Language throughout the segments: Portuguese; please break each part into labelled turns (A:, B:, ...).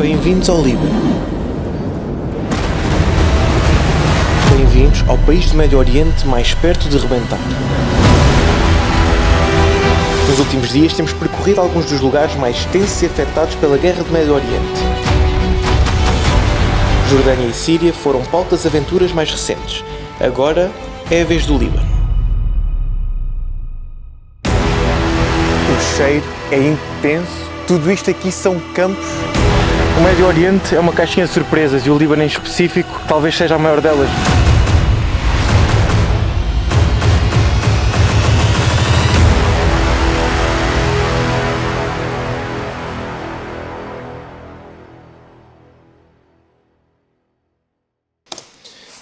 A: Bem-vindos ao Líbano. Bem-vindos ao país do Médio Oriente mais perto de rebentar. Nos últimos dias temos percorrido alguns dos lugares mais tensos e afetados pela guerra do Médio Oriente. Jordânia e Síria foram palco das aventuras mais recentes. Agora é a vez do Líbano. O cheiro é intenso. Tudo isto aqui são campos. O Médio Oriente é uma caixinha de surpresas e o Líbano em específico talvez seja a maior delas.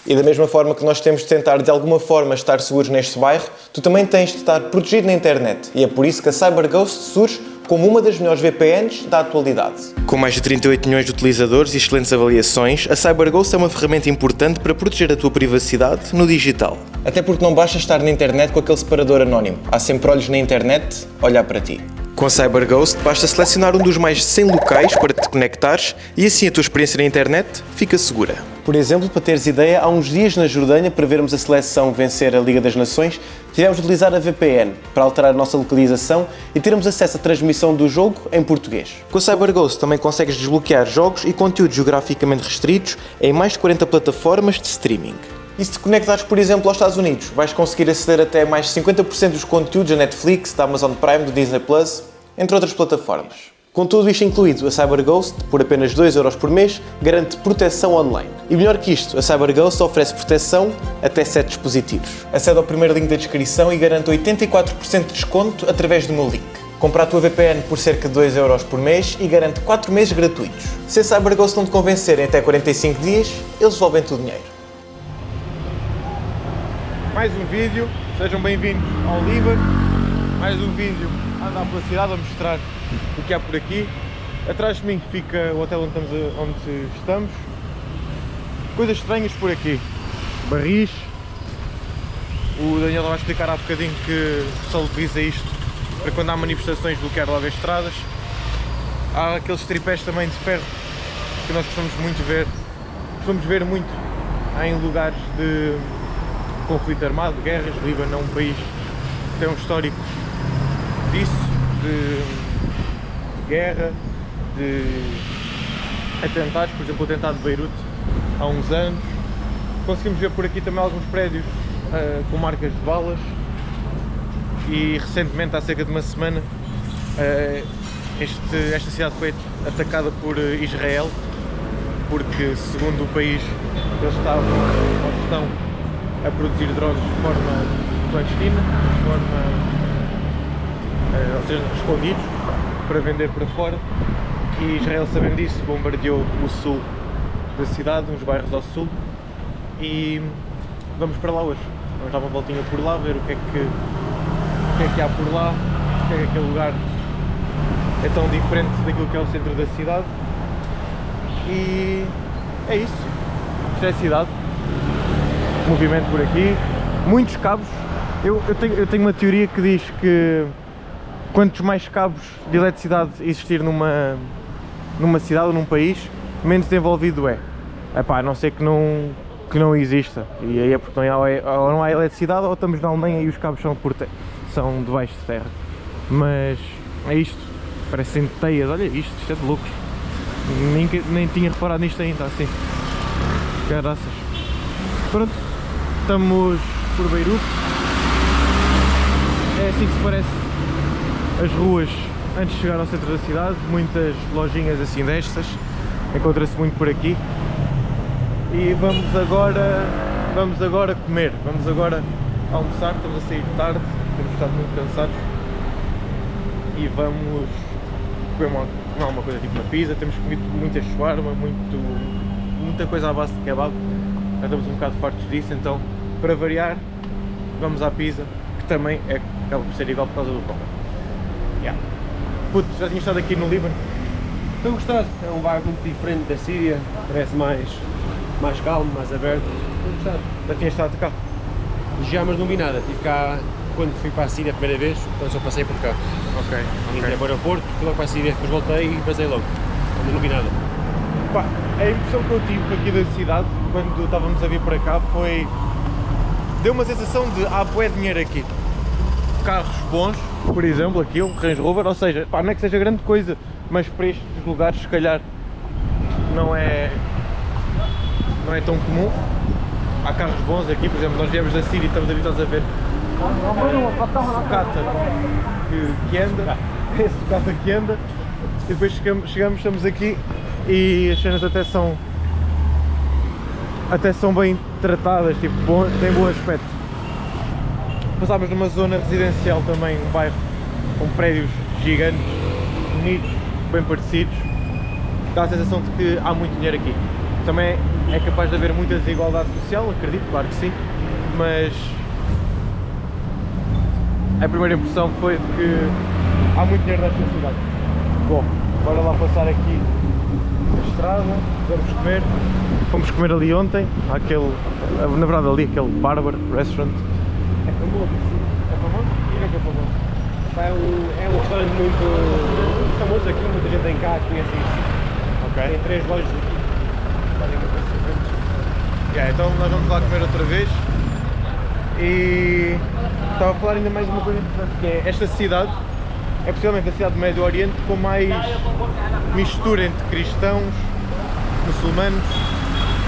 A: E da mesma forma que nós temos de tentar de alguma forma estar seguros neste bairro, tu também tens de estar protegido na internet. E é por isso que a CyberGhost surge como uma das melhores VPNs da atualidade. Com mais de 38 milhões de utilizadores e excelentes avaliações, a CyberGhost é uma ferramenta importante para proteger a tua privacidade no digital. Até porque não basta estar na internet com aquele separador anónimo. Há sempre olhos na internet a olhar para ti. Com a CyberGhost basta selecionar um dos mais de 100 locais para te conectares e assim a tua experiência na internet fica segura. Por exemplo, para teres ideia, há uns dias na Jordânia, para vermos a seleção vencer a Liga das Nações, tivemos de utilizar a VPN para alterar a nossa localização e termos acesso à transmissão do jogo em português. Com a CyberGhost também consegues desbloquear jogos e conteúdos geograficamente restritos em mais de 40 plataformas de streaming. E se te conectares, por exemplo, aos Estados Unidos, vais conseguir aceder até mais de 50% dos conteúdos da Netflix, da Amazon Prime, do Disney Plus, entre outras plataformas. Com tudo isto incluído, a CyberGhost, por apenas 2€ por mês, garante proteção online. E melhor que isto, a CyberGhost oferece proteção até 7 dispositivos. Acede ao primeiro link da descrição e garante 84% de desconto através do meu link. Compra a tua VPN por cerca de 2€ por mês e garante 4 meses gratuitos. Se a CyberGhost não te convencer em até 45 dias, eles devolvem-te o dinheiro. Mais um vídeo, sejam bem-vindos ao Líbano. Mais um vídeo a andar pela cidade, a mostrar o que há por aqui. Atrás de mim fica o hotel onde estamos. Coisas estranhas por aqui. Barris. O Daniel vai explicar há bocadinho que só utiliza isto para quando há manifestações bloquear logo as estradas. Há aqueles tripés também de ferro que nós gostamos muito ver. Costumamos ver muito em lugares de conflito armado, guerras. O Líbano é um país que tem um histórico disso, de guerra, de atentados, por exemplo o atentado de Beirute há uns anos. Conseguimos ver por aqui também alguns prédios com marcas de balas e recentemente, há cerca de uma semana, esta cidade foi atacada por Israel porque, segundo o país, eles estão a produzir drones de forma clandestina, ou seja, escondidos, para vender para fora. E Israel, sabendo disso, bombardeou o sul da cidade, uns bairros ao sul, e vamos para lá hoje. Vamos dar uma voltinha por lá, ver o que é que há por lá, porque é que aquele lugar é tão diferente daquilo que é o centro da cidade. E é isso, isto é a cidade. Movimento por aqui, muitos cabos. Eu tenho uma teoria que diz que quantos mais cabos de eletricidade existir numa cidade ou num país, menos desenvolvido é. Epá, a não ser que não exista. E aí é porque não há eletricidade, ou estamos na Alemanha e os cabos são debaixo de terra. Mas é isto, parecem teias. Olha isto é de loucos. Nem tinha reparado nisto ainda, assim. Caraças. Pronto, estamos por Beirute. É assim que se parece as ruas antes de chegar ao centro da cidade. Muitas lojinhas assim destas, encontra-se muito por aqui. E vamos agora comer, vamos agora almoçar. Estamos a sair tarde, temos estado muito cansados e vamos comer uma coisa tipo uma pizza. Temos comido muita shawarma, muita coisa à base de kebab. Já estamos um bocado fartos disso, então para variar vamos à pizza, que também acaba por ser igual por causa do pão. Yeah. Puto, já tinha estado aqui no Líbano?
B: Estou a gostar, é um bairro muito diferente da Síria, parece mais calmo, mais aberto. Estou a gostar.
A: Já tinha estado cá?
B: Já, mas não vi nada, estive cá quando fui para a Síria a primeira vez, então só passei por cá.
A: Ok.
B: Entrei para o aeroporto, fui logo para a Síria, depois voltei e basei logo, mas não vi nada.
C: Pá, a impressão que eu tive aqui da cidade, quando estávamos a vir para cá, foi... deu uma sensação de há bué dinheiro aqui. Carros bons, por exemplo, aqui o Range Rover, ou seja, pá, não é que seja grande coisa, mas para estes lugares se calhar não é tão comum. Há carros bons aqui, por exemplo, nós viemos da Síria e estamos habituados a ver sucata que anda, é sucata que anda, e depois chegamos, estamos aqui e as cenas até são bem tratadas, tipo, têm bom aspecto. Passámos numa zona residencial também, um bairro com prédios gigantes, bonitos, bem parecidos. Dá a sensação de que há muito dinheiro aqui. Também é capaz de haver muita desigualdade social, acredito, claro que sim, mas a primeira impressão foi de que há muito dinheiro nesta cidade. Bom, bora lá passar aqui a estrada, vamos comer. Fomos comer ali ontem, na verdade ali, aquele Barber Restaurant.
B: É famoso.
C: É famoso? E onde é que é famoso?
B: É um restaurante muito famoso aqui, muita gente vem cá conhece isso.
C: Ok.
B: Tem 3 lojas aqui.
C: Então nós vamos lá comer outra vez. E estava a falar ainda mais uma coisa interessante, que é esta cidade é possivelmente a cidade do Médio Oriente com mais mistura entre cristãos, muçulmanos,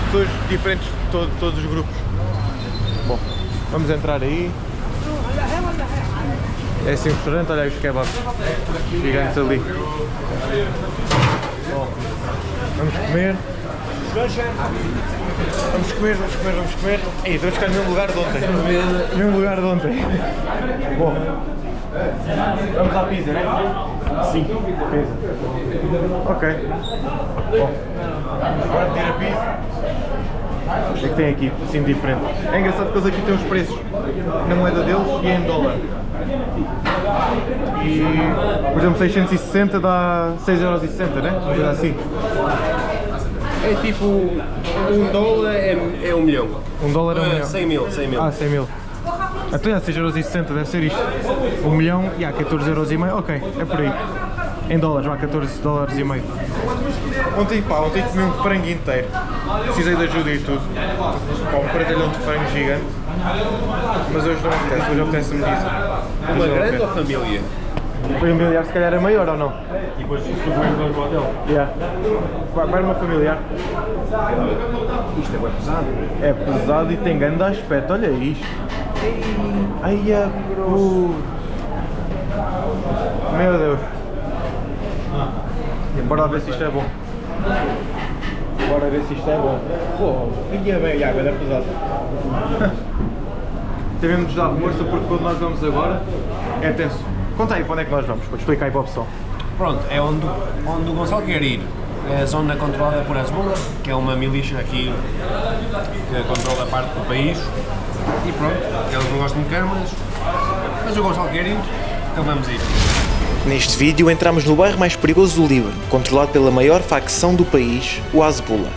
C: pessoas diferentes de todos os grupos. Bom, vamos entrar aí. É assim o restaurante, olha aí os kebabs gigantes ali. Bom, vamos comer. Vamos comer. Ei, estamos cá no mesmo lugar de ontem. No mesmo lugar de ontem. Bom, vamos à pizza, não é? Sim, pizza. Ok. Bom, agora pedir a pizza. O que é que tem aqui, assim diferente? É engraçado que eles aqui têm os preços na moeda deles e em dólar. E, por exemplo, 660 dá 6,60€, né? Uma coisa assim.
B: É tipo, $1 é 1 milhão.
C: $1 é 1 milhão?
B: 100 mil.
C: Ah, 100 mil. Então é 6,60€, deve ser isto. 1 milhão e há 14,5€, ok, é por aí. Em dólares, vá, $14,5. Ontem comi um frango inteiro. Precisei de ajuda e tudo. Pá, um pratalhão de frango gigante. Mas hoje não apetece, hoje apetece-me disso.
B: Uma grande ou família?
C: O familiar se calhar é maior ou não?
B: E depois subimos no hotel.
C: Yeah. Vai uma familiar.
B: Isto é bem pesado.
C: É pesado e tem grande aspecto, olha isto. Ai, meu Deus. Bora ver se isto é bom. Bora ver se isto é bom. Pô, aqui é bem água, é pesado. Devemos nos dar força porque quando nós vamos agora é tenso. Conta aí para onde é que nós vamos, vou explicar aí para o pessoal.
B: Pronto, é onde o Gonçalo quer ir. É a zona controlada por Hezbollah, que é uma milícia aqui que controla parte do país. E pronto, eles não gostam de câmaras, mas o Gonçalo quer ir, então vamos ir.
A: Neste vídeo entramos no bairro mais perigoso do Líbano, controlado pela maior facção do país, o Hezbollah.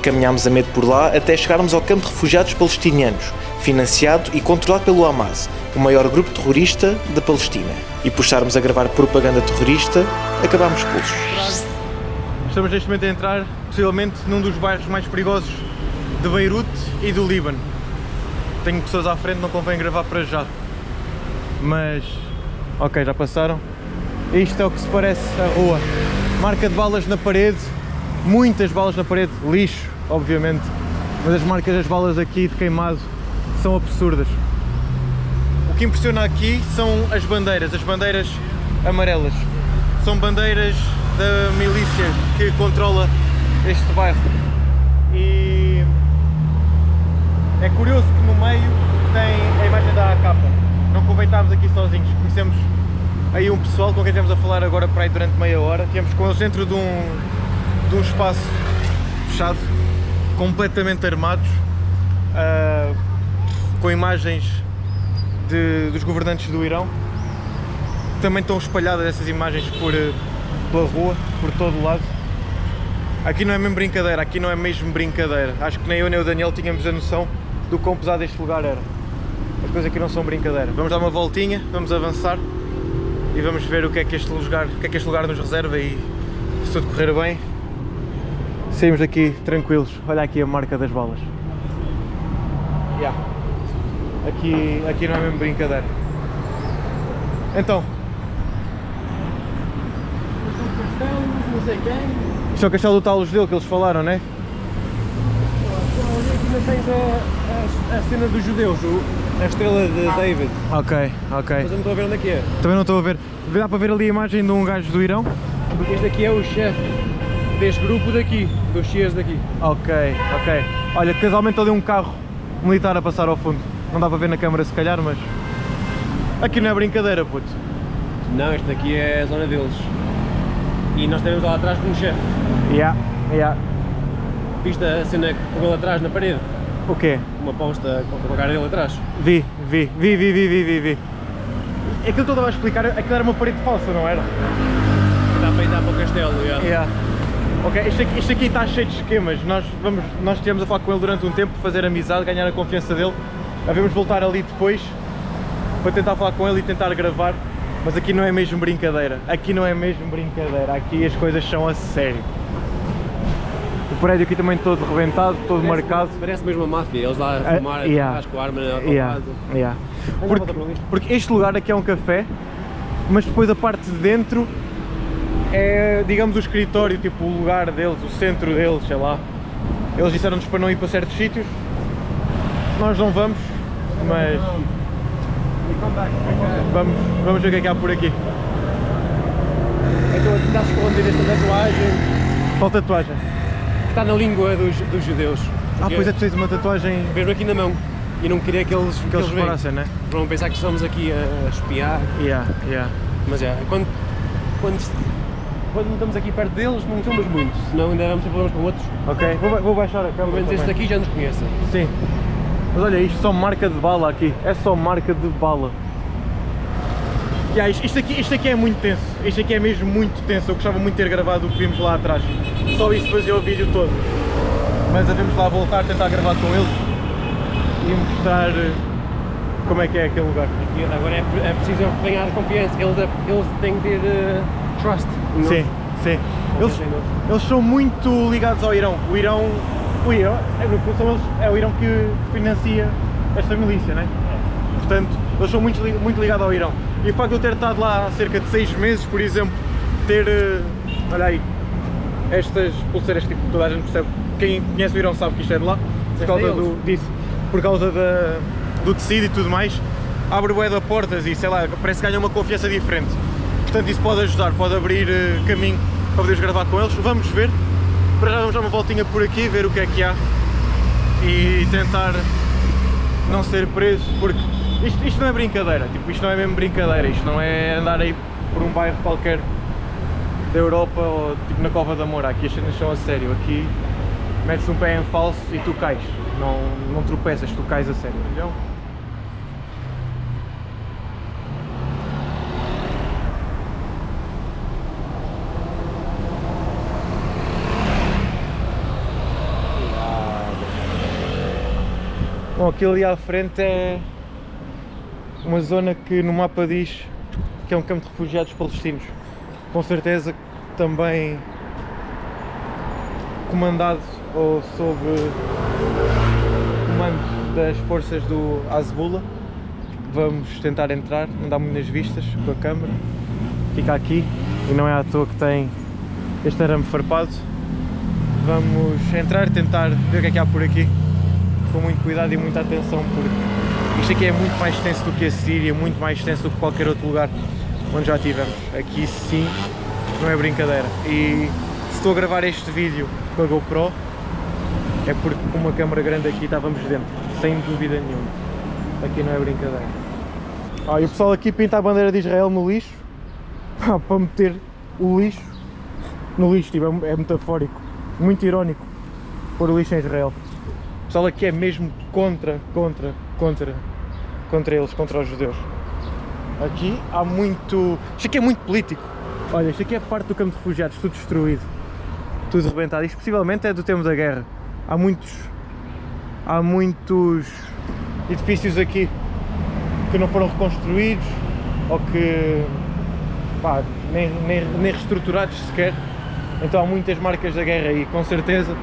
A: Caminhámos a medo por lá até chegarmos ao campo de refugiados palestinianos, financiado e controlado pelo Hamas, o maior grupo terrorista da Palestina. E por estarmos a gravar propaganda terrorista, acabámos expulsos.
C: Estamos neste momento a entrar, possivelmente, num dos bairros mais perigosos de Beirute e do Líbano. Tenho pessoas à frente, não convém gravar para já. Mas, ok, já passaram. Isto é o que se parece a rua. Marca de balas na parede, muitas balas na parede, lixo, obviamente. Mas as marcas das balas aqui de queimado são absurdas. O que impressiona aqui são as bandeiras amarelas. São bandeiras da milícia que controla este bairro. E é curioso que no meio tem a imagem da AKP. Não convém estarmos aqui sozinhos, conhecemos aí um pessoal com quem estivemos a falar agora para aí durante meia hora. Estivemos com eles dentro de um espaço fechado, completamente armados, com imagens dos governantes do Irão. Também estão espalhadas essas imagens pela rua, por todo o lado. Aqui não é mesmo brincadeira, aqui não é mesmo brincadeira. Acho que nem eu nem o Daniel tínhamos a noção do quão pesado este lugar era. As coisas aqui não são brincadeira. Vamos dar uma voltinha, vamos avançar e vamos ver o que é que este lugar nos reserva e se tudo correr bem, saímos daqui tranquilos. Olha aqui a marca das balas. Yeah. Aqui não é mesmo brincadeira. Então,
B: Não sei quem.
C: isto é o castelo do tal judeu que eles falaram, não é?
B: Ainda tens a cena dos judeus, a estrela de David.
C: Ok.
B: Mas eu não estou a ver onde é que é.
C: Também não estou a ver. Dá para ver ali a imagem de um gajo do Irão?
B: Porque este aqui é o chefe deste grupo daqui, dos Shias daqui.
C: Ok. Olha, casualmente ali um carro militar a passar ao fundo. Não dá para ver na câmara se calhar, mas... Aqui não é brincadeira, puto.
B: Não, este daqui é a zona deles. E nós temos lá atrás um chefe.
C: Yeah.
B: Viste a cena com ele atrás na parede?
C: O quê?
B: Uma posta com a cara dele atrás.
C: Vi. Aquilo que eu estava a explicar, aquilo era uma parede falsa, não era?
B: Dá para ir para o castelo,
C: Yeah. Ok, isto aqui está cheio de esquemas. Nós estivemos a falar com ele durante um tempo, fazer amizade, ganhar a confiança dele. Havemos voltar ali depois para tentar falar com ele e tentar gravar. Mas aqui não é mesmo brincadeira. Aqui as coisas são a sério. O prédio aqui também todo rebentado, todo marcado.
B: Parece mesmo a máfia, eles lá a fumar, acho que o arma
C: Porque este lugar aqui é um café, mas depois a parte de dentro é, digamos, o escritório, tipo o lugar deles, o centro deles, sei lá. Eles disseram-nos para não ir para certos sítios. Nós não vamos, mas vamos ver o que é que há por aqui.
B: Então aqui estás escondido esta tatuagem
C: Qual tatuagem?
B: que está na língua dos judeus.
C: Pois é, tu tens uma tatuagem
B: Mesmo aqui na mão. E não queria que eles
C: reparassem, né?
B: Vão pensar que estamos aqui a espiar.
C: Yeah.
B: Mas quando estamos aqui perto deles não filmas muito, senão ainda vamos ter problemas com outros.
C: Ok, vou baixar a
B: Pelo
C: câmera
B: menos este
C: também.
B: aqui já nos conhece.
C: Sim. Mas olha, isto é só marca de bala aqui. É só marca de bala. Isto aqui é muito tenso. Isto aqui é mesmo muito tenso. Eu gostava muito de ter gravado o que vimos lá atrás. Só isso fazia o vídeo todo. Mas devemos lá voltar, tentar gravar com eles e mostrar como é que é aquele lugar.
B: E agora é preciso ganhar confiança. Eles têm que ter trust.
C: Sim. Eles são muito ligados ao Irão. O Irão é o Irão que financia esta milícia, né? Portanto, eles são muito ligados ao Irão. E o facto de eu ter estado lá há cerca de 6 meses, por exemplo, ter, olha aí, estas pulseiras, tipo, toda a gente percebe, quem conhece o Irão sabe que isto é de lá, por causa do tecido e tudo mais, abre bué de portas e sei lá, parece que ganha uma confiança diferente. Portanto, isso pode ajudar, pode abrir caminho para poderes gravar com eles. Vamos ver, para já vamos dar uma voltinha por aqui, ver o que é que há e tentar não ser preso, porque isto não é brincadeira, tipo, isto não é mesmo brincadeira, isto não é andar aí por um bairro qualquer da Europa ou tipo na Cova da Moura. Aqui as cenas são a sério, aqui metes um pé em falso e tu cais, não tropeças, tu cais a sério, entendeu? Bom, aquilo ali à frente é uma zona que no mapa diz que é um campo de refugiados palestinos. Com certeza também comandado ou sob comando das forças do Hezbollah. Vamos tentar entrar, não dá muitas vistas com a câmera. Fica aqui e não é à toa que tem este arame farpado. Vamos entrar, tentar ver o que é que há por aqui. Com muito cuidado e muita atenção, porque isto aqui é muito mais extenso do que a Síria, muito mais extenso do que qualquer outro lugar onde já estivemos. Aqui sim, não é brincadeira. E se estou a gravar este vídeo com a GoPro, é porque com uma câmera grande aqui estávamos dentro, sem dúvida nenhuma. Aqui não é brincadeira. E o pessoal aqui pinta a bandeira de Israel no lixo, para meter o lixo no lixo, tipo, é metafórico, muito irónico pôr o lixo em Israel. O pessoal aqui é mesmo contra eles, contra os judeus. Aqui há muito... Isto aqui é muito político. Olha, isto aqui é parte do campo de refugiados, tudo destruído, tudo arrebentado. Isto possivelmente é do tempo da guerra. Há muitos edifícios aqui que não foram reconstruídos ou que nem reestruturados sequer. Então há muitas marcas da guerra aí, com certeza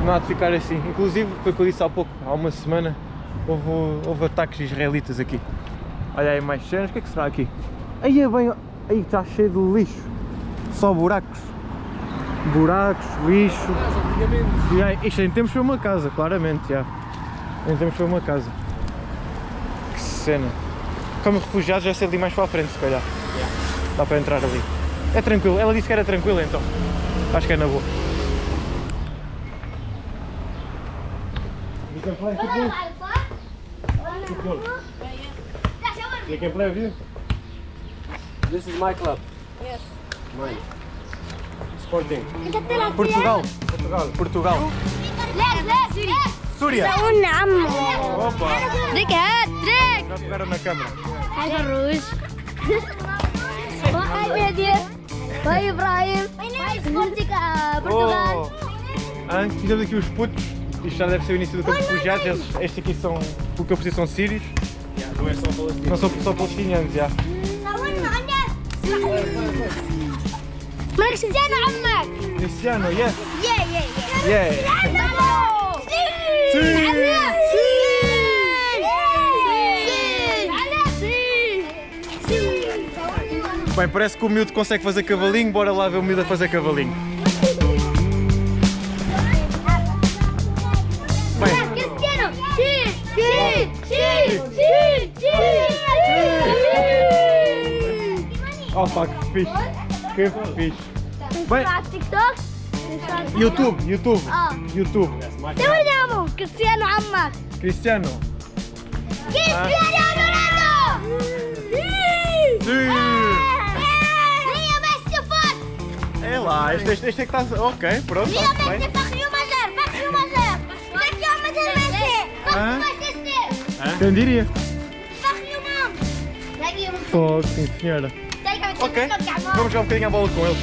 C: não há de ficar assim. Inclusive, foi o que eu disse há pouco, há uma semana, houve ataques israelitas aqui. Olha aí mais cenas, o que é que será aqui? Aí é bem, aí está cheio de lixo, só buracos. Buracos, lixo. E aí, isto em tempos foi uma casa, claramente, já. Em tempos foi uma casa. Que cena. Como refugiados deve ser ali mais para a frente, se calhar. Dá para entrar ali. É tranquilo, ela disse que era tranquilo então. Acho que é na boa. You can play with you?
B: This is my club.
D: Yes.
B: Mine. Sporting.
C: Portugal. Portugal. Súria. Opa. Já pegaram na câmara.
D: هذا الروج وهاي بهدية وهاي إبراهيم وهاي سبورتك برتغال.
C: Antes fizemos aqui os putos. Isto já deve ser o início do campo de refugiados. Estes aqui são, pelo que eu percebi, são sírios.
B: Não é só palestino.
C: Não são só palestinianos, já.
D: كريستيانو عمك.
C: Cristiano, yes.
D: Yeah.
C: Bem, parece que o miúdo consegue fazer cavalinho, bora lá ver o miúdo a fazer cavalinho.
D: كريستيانو
C: Opa, que fixe. Que fixe. Bem,
D: على التيك توك
C: YouTube. YouTube.
D: سوي نامو كريستيانو عمك
C: Cristiano.
D: كريستيانو رونالدو
C: Sim.
D: هي بس صفر
C: É lá, este é que está. Ok, pronto,
D: هي
C: está
D: بس
C: bem.
D: فخر مجر
C: Hã?
D: مجر
C: Quem diria?
D: فخر مام
C: Fogo, sim senhora. Ok, vamos jogar um bocadinho a bola com ele.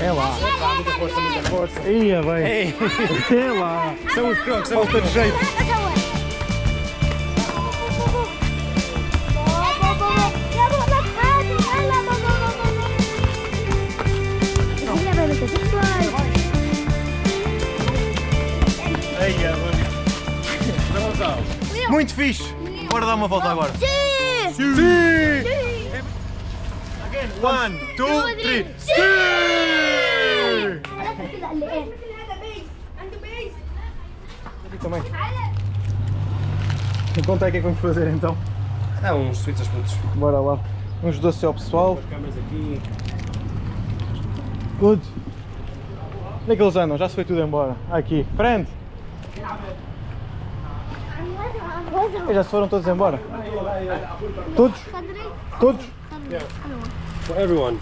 C: É lá. Muita força. Ia bem. É lá.
B: São os crocos,
C: Falta de jeito. Muito fixe. Bora dar uma volta agora. Sim. Again, 1, 2, 3. Sim. Aqui também. Me conta aí o que é que vamos fazer então.
B: Há uns suítes aos putos.
C: Bora lá. Uns doces ao pessoal.
B: As câmaras aqui.
C: Good. Onde é que eles andam? Já se foi tudo embora. Aqui. Friend. Já se foram todos embora? Todos? Todos?
B: For everyone.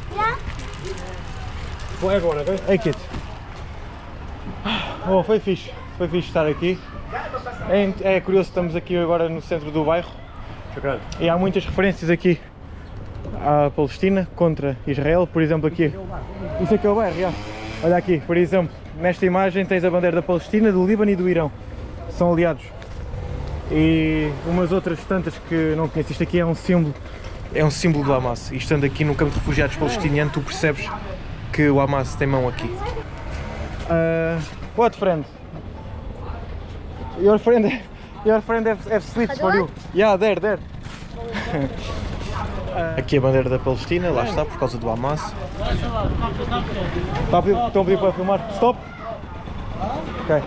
B: For everyone, ok?
C: Hey kid. Oh, foi fixe estar aqui. É curioso, estamos aqui agora no centro do bairro e há muitas referências aqui à Palestina contra Israel. Por exemplo, aqui, isso aqui é o bairro, já. Olha aqui, por exemplo, nesta imagem tens a bandeira da Palestina, do Líbano e do Irão. São aliados. E umas outras tantas que não conheço. Isto aqui é um símbolo do Hamas. E estando aqui no campo de refugiados palestiniano, tu percebes que o Hamas tem mão aqui. What friend? Your friend have slips for you. Yeah, there. Aqui a bandeira da Palestina, lá está, por causa do Hamas. Estão a pedir para filmar? Stop! Ok.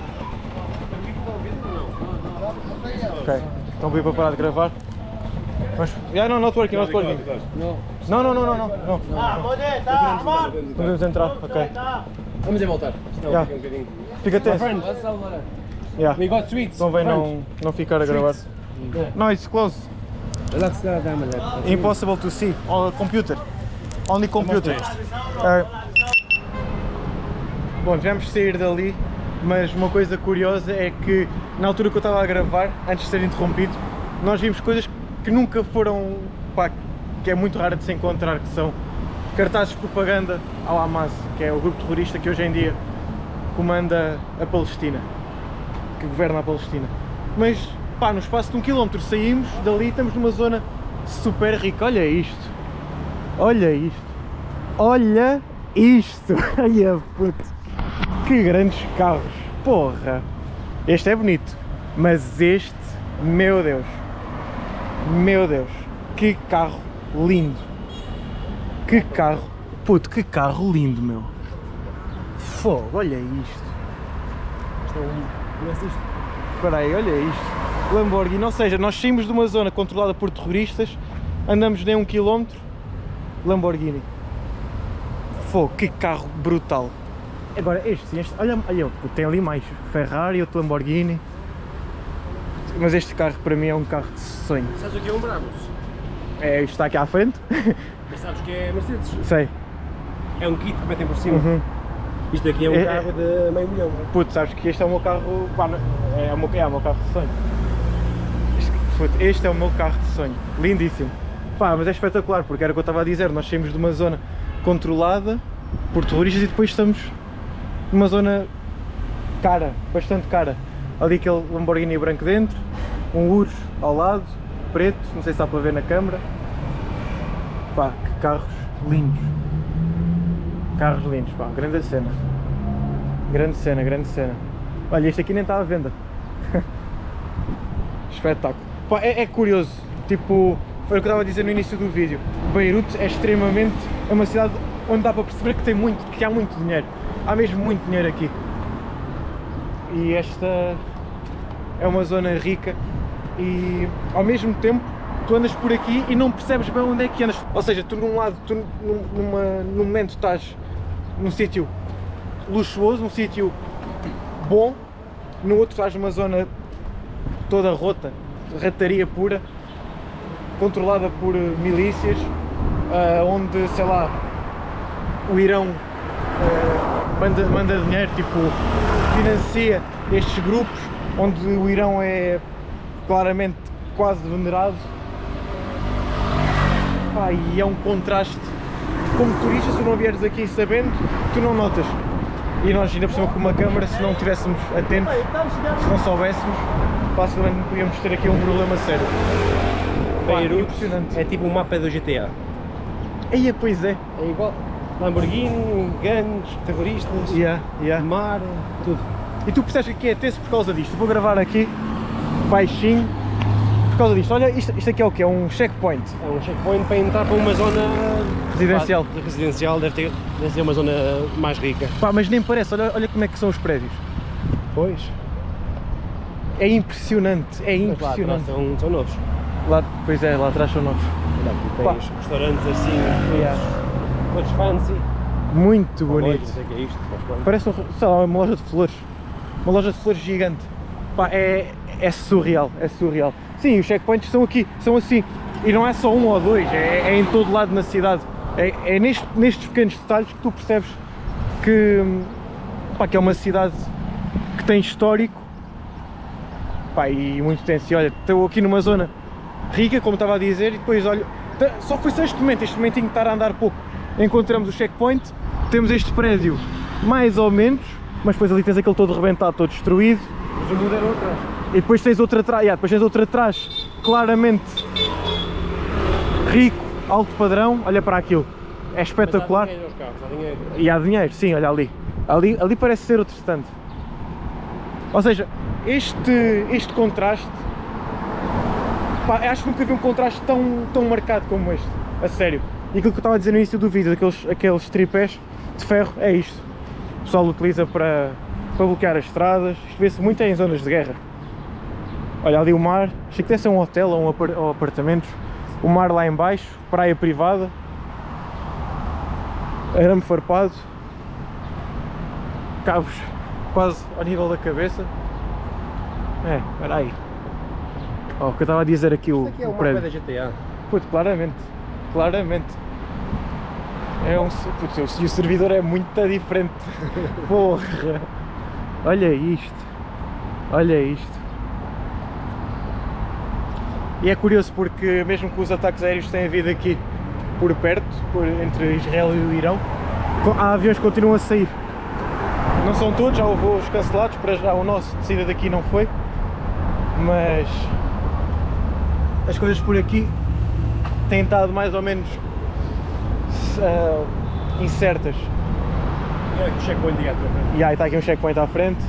C: Ok, estão a pedir para parar de gravar. Mas, yeah, no, not working. No. Não podemos entrar, ok.
B: Vamos a voltar. Senão
C: Yeah.
B: fica um bocadinho.
C: Fica tenso. Yeah.
B: We got sweets.
C: Convém não ficar a gravar. No, it's close.
B: Relax, dá-me.
C: Impossible to see. On computer. Only computer. Bom, tivemos de sair dali, mas uma coisa curiosa é que na altura que eu estava a gravar, antes de ser interrompido, nós vimos coisas que nunca foram, pá, que é muito raro de se encontrar, que são cartazes de propaganda ao Hamas, que é o grupo terrorista que hoje em dia comanda a Palestina, que governa a Palestina. Mas pá, no espaço de 1 km saímos dali e estamos numa zona super rica. Olha isto, olha isto, olha isto, olha puto, que grandes carros, porra. Este é bonito, mas este, meu Deus, que carro lindo, que carro, puto, que carro lindo, meu. Fogo, olha isto. Espera aí, olha isto. Lamborghini, ou seja, nós saímos de uma zona controlada por terroristas, andamos nem 1 km, Lamborghini. Fogo, que carro brutal. Agora este, olha, tem ali mais, Ferrari, outro Lamborghini. Mas este carro para mim é um carro de sonho.
B: Sabes o que é um Brabus?
C: É, isto está aqui à frente.
B: Mas sabes que é Mercedes?
C: Sei.
B: É um kit que metem por cima.
C: Uhum.
B: Isto aqui é um carro de meio milhão.
C: Puto, sabes que este é o meu carro, pá, é o meu carro de sonho. Este é o meu carro de sonho, lindíssimo. Pá, mas é espetacular, porque era o que eu estava a dizer, nós saímos de uma zona controlada por terroristas e depois estamos numa zona cara, bastante cara. Ali aquele Lamborghini branco dentro, um Urus ao lado, preto, não sei se dá para ver na câmara. Pá, que carros lindos. Carros lindos, pá, grande cena. Grande cena, grande cena. Olha, este aqui nem está à venda. Espetáculo. Pá, é curioso, tipo, foi o que eu estava a dizer no início do vídeo. Beirute é extremamente, é uma cidade onde dá para perceber que há muito dinheiro. Há mesmo muito dinheiro aqui. E esta é uma zona rica e ao mesmo tempo tu andas por aqui e não percebes bem onde é que andas. Ou seja, tu num lado, num momento estás num sítio luxuoso, num sítio bom, no outro estás numa zona toda rota, rataria pura, controlada por milícias, onde, sei lá, o Irão manda dinheiro, tipo, financia estes grupos, onde o Irão é claramente quase venerado. Pá, e é um contraste. Como turista, se não vieres aqui sabendo, tu não notas. E nós, ainda por cima com uma câmara, se não estivéssemos atentos, se não soubéssemos, facilmente podíamos ter aqui um problema sério.
B: Beirute
C: impressionante.
B: é tipo um mapa do GTA.
C: Aí, pois é.
B: É igual. Lamborghini, gangues, terroristas, mar, tudo.
C: E tu percebes que é tenso por causa disto. Vou gravar aqui, baixinho, por causa disto. Olha, isto aqui é o quê? É um checkpoint.
B: É um checkpoint para entrar para uma zona
C: Residencial.
B: Residencial, deve ser uma zona mais rica.
C: Pá, mas nem parece, olha como é que são os prédios.
B: Pois.
C: É impressionante, é
B: Mas lá
C: impressionante.
B: atrás são novos.
C: Lá, pois é, lá atrás são novos.
B: Olha aqui
C: Pá.
B: tens restaurantes assim, todos fancy.
C: Muito
B: Olha,
C: bonito.
B: não sei o que é isto.
C: Parece, sei lá, uma loja de flores. Uma loja de flores gigante. Pá, é surreal, é surreal. Sim, os checkpoints são aqui, são assim. E não é só um ou dois, é em todo lado na cidade. É nestes pequenos detalhes que tu percebes que, pá, que é uma cidade que tem histórico. Pá, e muito tenso. E olha, estou aqui numa zona rica, como estava a dizer, e depois, olha, só foi só este momentinho de estar a andar pouco. Encontramos o checkpoint, temos este prédio mais ou menos, mas depois ali tens aquele todo rebentado, todo destruído.
B: Mas o mundo era outro.
C: E depois tens outra atrás, depois tens outra atrás, claramente rico, alto padrão. Olha para aquilo, é espetacular.
B: Mas há dinheiro aos carros, há dinheiro.
C: E há dinheiro, sim, olha ali. Ali parece ser outro stand. Ou seja, este contraste, pá, acho que nunca vi um contraste tão marcado como este, a sério. E aquilo que eu estava a dizer no início do vídeo, aqueles tripés de ferro, é isto. O pessoal utiliza para bloquear as estradas, isto vê-se muito em zonas de guerra. Olha ali o mar, achei que deve ser um hotel ou apartamentos. O mar lá em baixo, praia privada. Arame farpado. Cabos quase ao nível da cabeça. Espera aí. O que eu estava a dizer aqui,
B: Isto aqui é
C: o
B: um mapa
C: prédio.
B: da GTA.
C: Puto, claramente. Putz, e o servidor é muito diferente. Porra. Olha isto. Olha isto. E é curioso porque mesmo que os ataques aéreos tenham havido aqui por perto, entre Israel e o Irão, há aviões que continuam a sair. Não são todos, já houve voos cancelados, para já o nosso de saída daqui não foi. mas as coisas por aqui têm estado mais ou menos incertas.
B: E olha que o checkpoint de gato.
C: E aí está aqui um checkpoint à frente.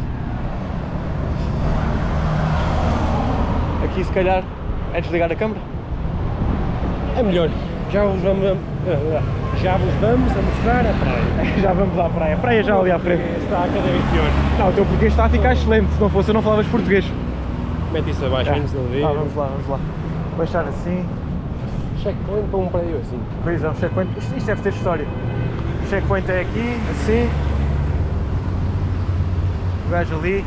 C: Aqui se calhar é desligar a câmera.
B: É melhor. Já vos vamos a mostrar a praia.
C: Já vamos à praia. A praia já ali à frente.
B: Está cada vez pior.
C: Não, o teu português está a ficar excelente. Se não fosse eu não falavas português.
B: Mete isso abaixo, aí não se ouvir.
C: Vamos lá. Baixar assim.
B: Checkpoint para um prédio assim.
C: Pois é, o checkpoint. Isto deve ter história. O checkpoint é aqui, assim. O gajo ali.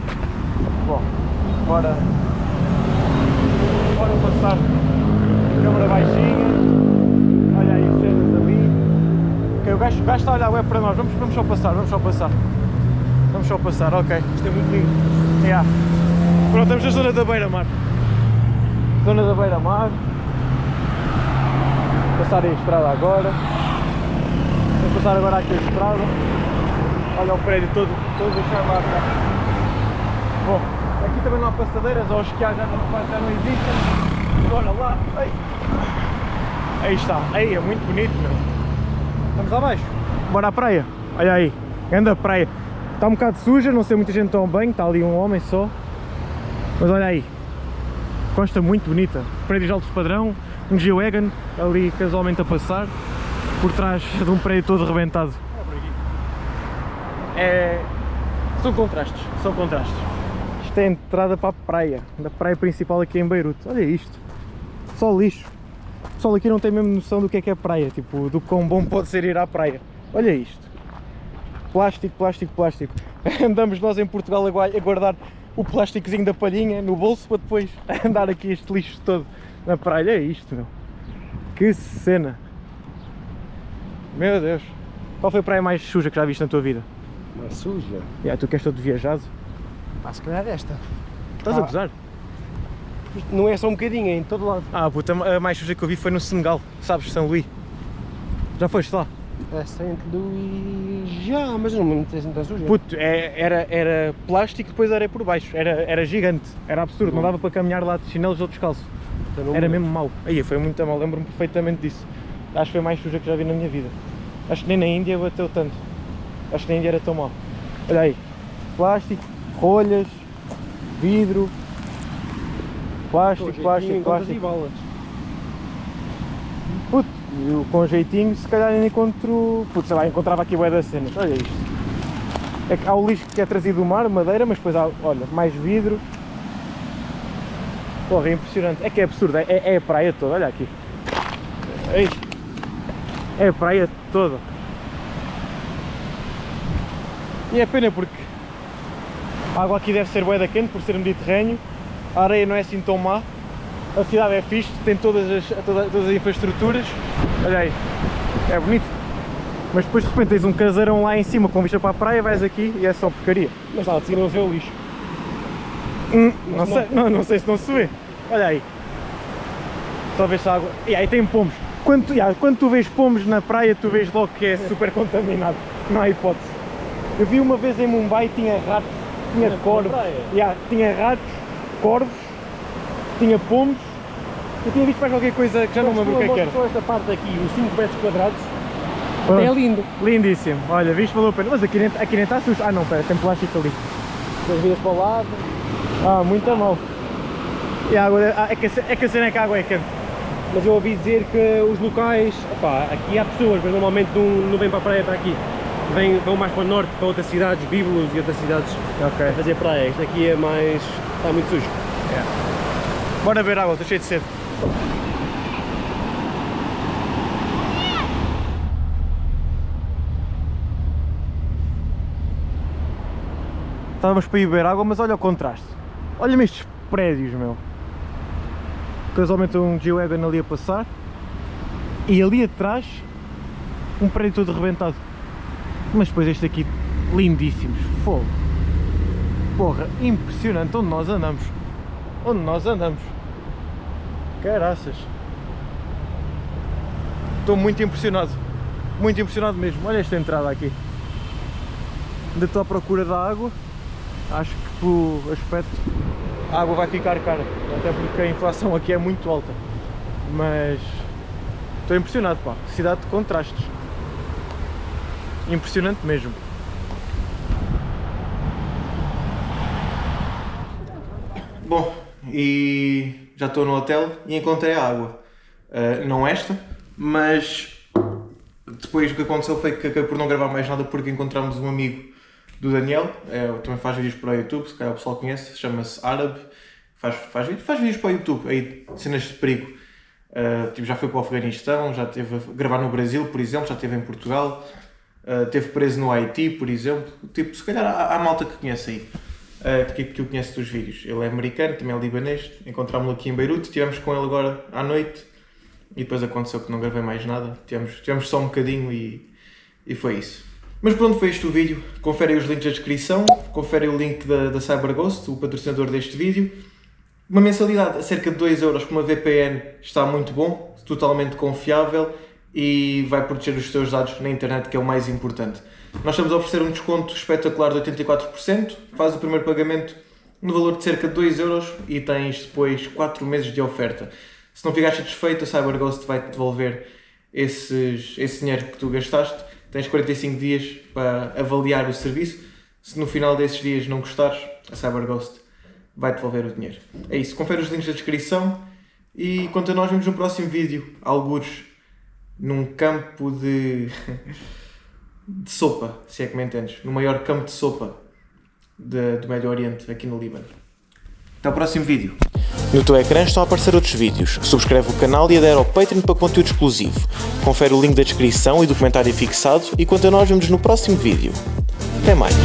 C: Bom, bora passar. Câmara baixinha. Olha aí os cenas ali. Ok, o gajo está a olhar web para nós. Vamos só passar. Ok.
B: Isto é muito lindo.
C: Yeah. Pronto, estamos na zona da Beira-Mar. Zona da Beira-Mar. Passar aí a estrada agora. Vamos passar agora aqui a estrada. Olha o prédio todo deixar lá atrás. Bom, aqui também não há passadeiras, ou os que há já não existem. Olha lá. Aí está. Aí é muito bonito, meu. Vamos lá abaixo. Bora à praia. Olha aí. Anda a praia. Está um bocado suja, não sei muita gente toma banho. Está ali um homem só. Mas olha aí. Costa muito bonita. Prédios altos padrão. Um G-Wagon ali casualmente a passar. Por trás de um prédio todo arrebentado. São contrastes. Isto é a entrada para a praia. Da praia principal aqui em Beirute. Olha isto. Só lixo. O pessoal aqui não tem mesmo noção do que é praia. Tipo, do quão bom pode ser ir à praia. Olha isto. Plástico. Andamos nós em Portugal a guardar o plásticozinho da palhinha no bolso para depois andar aqui este lixo todo na praia. É isto, meu. Que cena. Meu Deus. Qual foi a praia mais suja que já viste na tua vida?
B: Mais suja?
C: Tu que és todo viajado.
B: Se calhar esta.
C: Estás a gozar?
B: Isto não é só um bocadinho, é em todo lado.
C: Puta, a mais suja que eu vi foi no Senegal. Sabes, São Luís. Já foste lá?
B: É Saint Louis já, mas não me sei se não está suja.
C: Puto, era plástico, depois era por baixo. Era gigante. Era absurdo. Não dava para caminhar lá de chinelos ou descalço. Era mesmo mau. Aí foi muito mau, lembro-me perfeitamente disso. Acho que foi a mais suja que já vi na minha vida. Acho que nem na Índia bateu tanto. Acho que na Índia era tão mau. Olha aí, plástico, rolhas, vidro, plástico. Puto, eu com jeitinho se calhar ainda encontro... Puto, sei lá, encontrava aqui bué das cenas. Olha isto. É que há o lixo que é trazido do mar, madeira, mas depois há, olha, mais vidro. Porra, é impressionante. É que é absurdo, é a praia toda, olha aqui. Ei. É a praia toda. E é pena porque a água aqui deve ser bué da quente por ser Mediterrâneo. A areia não é assim tão má. A cidade é fixe, tem todas as infraestruturas. Olha aí, é bonito. Mas depois de repente tens um caseirão lá em cima com vista para a praia, vais aqui e é só porcaria.
B: Mas lá de cima não vê o lixo.
C: Não sei se não se vê. Olha aí. Só vês a água. E aí tem pombos. Quando tu vês pombos na praia, tu vês logo que é super contaminado. Não há hipótese. Eu vi uma vez em Mumbai, tinha ratos, tinha corvos. Tinha ratos, corvos, tinha pombos. Eu tinha visto mais qualquer coisa que já não me lembro o que é que era.
B: Só esta parte aqui, os 5 metros quadrados, é lindo.
C: Lindíssimo. Olha, viste, valeu a pena. Mas aqui nem está sujo. Não, pera, tem plástico ali.
B: As vias para o lado.
C: Muito mal. E a água, é que a cena é que a água é quente.
B: Mas eu ouvi dizer que os locais, aqui há pessoas, mas normalmente não vêm para a praia para aqui. Vão mais para o norte, para outras cidades, Bíbulos e outras cidades a fazer praia. Isto aqui é mais... está muito sujo.
C: Bora beber água, estou cheio de sede. Estávamos para ir beber água, mas olha o contraste. Olha-me estes prédios, meu. Casualmente um G-Wagon ali a passar. E ali atrás, um prédio todo arrebentado. Mas depois este aqui, lindíssimos. Fogo. Porra, impressionante onde nós andamos. Caraças. Estou muito impressionado mesmo. Olha esta entrada aqui. Ainda estou à procura da água. Acho que tipo aspecto, a água vai ficar cara, até porque a inflação aqui é muito alta. Mas estou impressionado, pá, cidade de contrastes. Impressionante mesmo. Bom, e já estou no hotel e encontrei a água. Não esta, mas depois o que aconteceu foi que acabei por não gravar mais nada porque encontramos um amigo do Daniel, também faz vídeos para o YouTube, se calhar o pessoal conhece, chama-se Árabe, faz vídeos para o YouTube, aí cenas de perigo. Tipo, já foi para o Afeganistão, já esteve a gravar no Brasil, por exemplo, já esteve em Portugal, esteve preso no Haiti, por exemplo. Tipo, se calhar há malta que conhece aí. Que o conhece dos vídeos. Ele é americano, também é libanês, encontrámo-lo aqui em Beirute, estivemos com ele agora à noite e depois aconteceu que não gravei mais nada, tivemos só um bocadinho e foi isso. Mas pronto, foi este o vídeo, confere os links da descrição, confere o link da CyberGhost, o patrocinador deste vídeo. Uma mensalidade a cerca de 2€ por uma VPN está muito bom, totalmente confiável e vai proteger os teus dados na internet, que é o mais importante. Nós estamos a oferecer um desconto espetacular de 84%, faz o primeiro pagamento no valor de cerca de 2€ e tens depois 4 meses de oferta. Se não ficares satisfeito, a CyberGhost vai-te devolver esse dinheiro que tu gastaste. Tens 45 dias para avaliar o serviço. Se no final desses dias não gostares, a CyberGhost vai-te devolver o dinheiro. É isso, confere os links da descrição e quanto a nós vemos no próximo vídeo, algures num campo de sopa, se é que me entendes, no maior campo de sopa do Médio Oriente, aqui no Líbano. Até o próximo vídeo.
A: No teu ecrã estão a aparecer outros vídeos. Subscreve o canal e adere ao Patreon para conteúdo exclusivo. Confere o link da descrição e do comentário fixado e quanto a nós vemos no próximo vídeo. Até mais!